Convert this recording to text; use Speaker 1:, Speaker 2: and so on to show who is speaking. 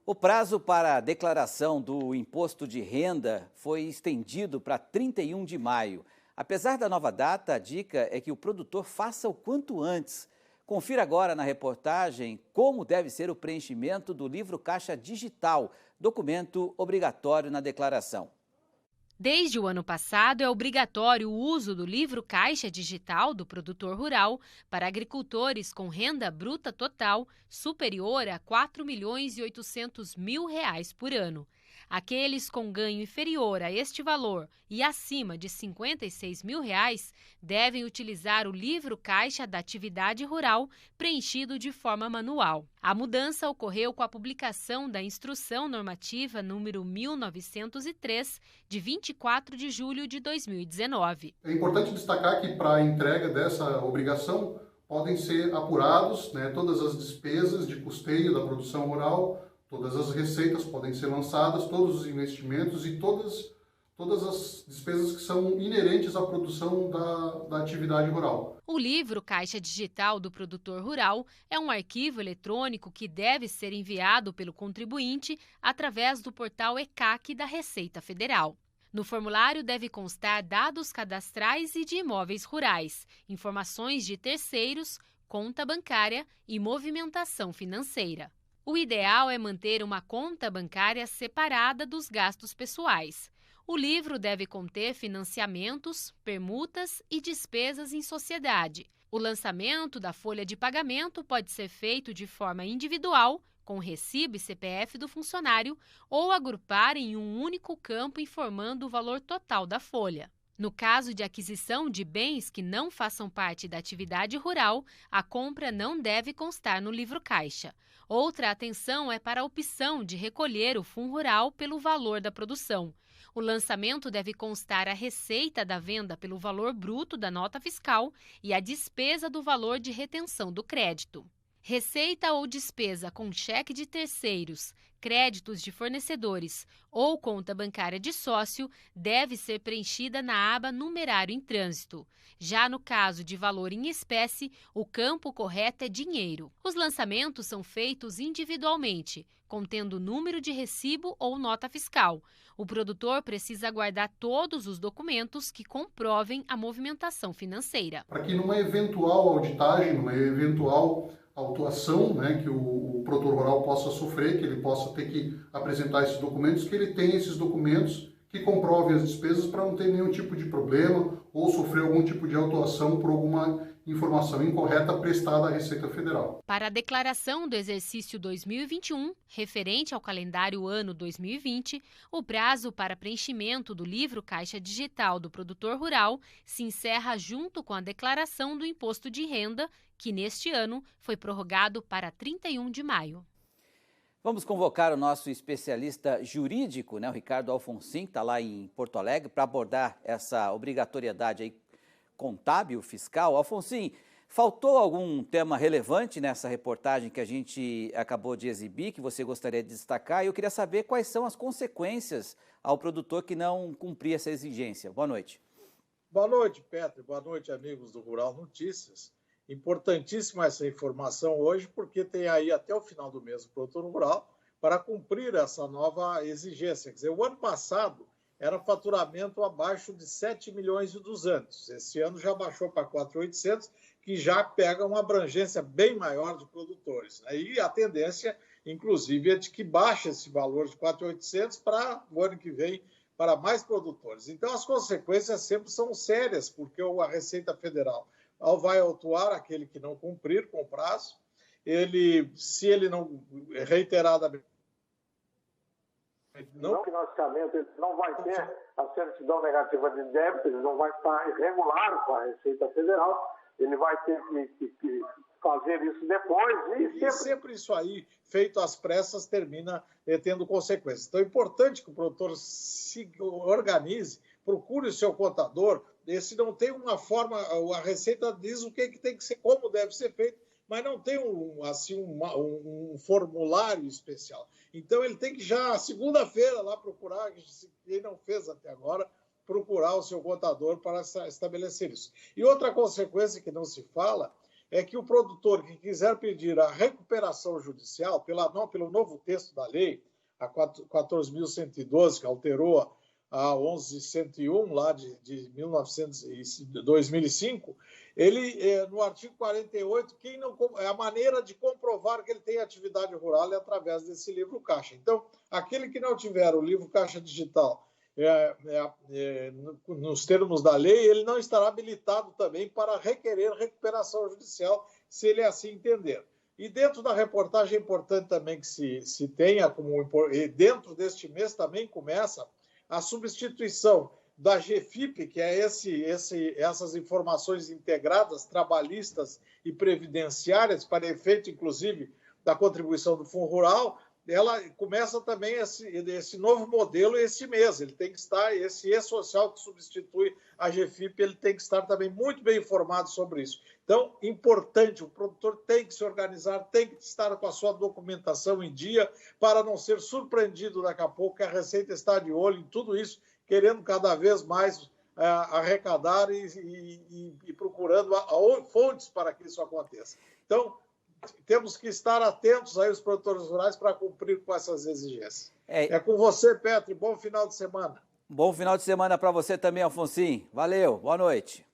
Speaker 1: O prazo para a declaração do imposto de renda foi estendido para 31 de maio. Apesar da nova data, a dica é que o produtor faça o quanto antes. Confira agora na reportagem como deve ser o preenchimento do livro caixa digital, documento obrigatório na declaração.
Speaker 2: Desde o ano passado, é obrigatório o uso do livro caixa digital do produtor rural para agricultores com renda bruta total superior a R$ 4.800.000 por ano. Aqueles com ganho inferior a este valor e acima de R$ 56.000 devem utilizar o livro caixa da atividade rural preenchido de forma manual. A mudança ocorreu com a publicação da Instrução Normativa número 1903, de 24 de julho de 2019.
Speaker 3: É importante destacar que para a entrega dessa obrigação podem ser apurados, todas as despesas de custeio da produção rural, todas as receitas podem ser lançadas, todos os investimentos e todas as despesas que são inerentes à produção da atividade rural.
Speaker 2: O livro Caixa Digital do Produtor Rural é um arquivo eletrônico que deve ser enviado pelo contribuinte através do portal ECAC da Receita Federal. No formulário deve constar dados cadastrais e de imóveis rurais, informações de terceiros, conta bancária e movimentação financeira. O ideal é manter uma conta bancária separada dos gastos pessoais. O livro deve conter financiamentos, permutas e despesas em sociedade. O lançamento da folha de pagamento pode ser feito de forma individual, com recibo e CPF do funcionário, ou agrupar em um único campo informando o valor total da folha. No caso de aquisição de bens que não façam parte da atividade rural, a compra não deve constar no livro caixa. Outra atenção é para a opção de recolher o fundo rural pelo valor da produção. O lançamento deve constar a receita da venda pelo valor bruto da nota fiscal e a despesa do valor de retenção do crédito. Receita ou despesa com cheque de terceiros, créditos de fornecedores ou conta bancária de sócio deve ser preenchida na aba Numerário em Trânsito. Já no caso de valor em espécie, o campo correto é dinheiro. Os lançamentos são feitos individualmente, contendo número de recibo ou nota fiscal. O produtor precisa guardar todos os documentos que comprovem a movimentação financeira.
Speaker 3: Para que numa eventual auditagem, numa eventual autuação, que o produtor rural possa sofrer, que ele possa ter que apresentar esses documentos, que ele tenha esses documentos que comprovem as despesas para não ter nenhum tipo de problema ou sofrer algum tipo de autuação por alguma informação incorreta prestada à Receita Federal.
Speaker 2: Para a declaração do exercício 2021, referente ao calendário ano 2020, o prazo para preenchimento do livro caixa digital do produtor rural se encerra junto com a declaração do imposto de renda, que neste ano foi prorrogado para 31 de maio.
Speaker 1: Vamos convocar o nosso especialista jurídico, o Ricardo Alfonsin, que está lá em Porto Alegre, para abordar essa obrigatoriedade aí contábil, fiscal. Alfonsin, faltou algum tema relevante nessa reportagem que a gente acabou de exibir, que você gostaria de destacar? E eu queria saber quais são as consequências ao produtor que não cumprir essa exigência. Boa noite.
Speaker 4: Boa noite, Petro. Boa noite, amigos do Rural Notícias. Importantíssima essa informação hoje, porque tem aí até o final do mês o produtor rural para cumprir essa nova exigência. Quer dizer, o ano passado era faturamento abaixo de 7 milhões e 200. Esse ano já baixou para 4.800, que já pega uma abrangência bem maior de produtores. E a tendência, inclusive, é de que baixe esse valor de 4.800 para o ano que vem para mais produtores. Então, as consequências sempre são sérias, porque a Receita Federal vai autuar aquele que não cumprir com o prazo, se ele não reiteradamente
Speaker 5: não financiamento, ele não vai ter a certidão negativa de débito, ele não vai estar irregular com a Receita Federal, ele vai ter que fazer isso depois.
Speaker 4: E sempre isso aí, feito às pressas, termina tendo consequências. Então é importante que o produtor se organize, procure o seu contador. Se não tem uma forma, a Receita diz o que tem que ser, como deve ser feito, mas não tem um formulário especial. Então ele tem que já, segunda-feira, lá procurar, quem não fez até agora, procurar o seu contador para estabelecer isso. E outra consequência que não se fala é que o produtor que quiser pedir a recuperação judicial, pelo novo texto da lei, a 14.112, que alterou a 11.101, lá de 2005, ele, no artigo 48, a maneira de comprovar que ele tem atividade rural é através desse livro caixa. Então, aquele que não tiver o livro caixa digital nos termos da lei, ele não estará habilitado também para requerer recuperação judicial, se ele assim entender. E dentro da reportagem é importante também que se tenha, e dentro deste mês também começa a substituição da GFIP, que é essas informações integradas, trabalhistas e previdenciárias, para efeito, inclusive, da contribuição do Fundo Rural. Ela começa também esse novo modelo esse mês. Ele tem que estar, esse E-Social que substitui a GFIP, ele tem que estar também muito bem informado sobre isso. Então, importante, o produtor tem que se organizar, tem que estar com a sua documentação em dia para não ser surpreendido daqui a pouco, que a Receita está de olho em tudo isso, querendo cada vez mais arrecadar e procurando fontes para que isso aconteça. Então, temos que estar atentos aí os produtores rurais para cumprir com essas exigências. É com você, Petro. Bom final de semana.
Speaker 1: Bom final de semana para você também, Alfonsim. Valeu, boa noite.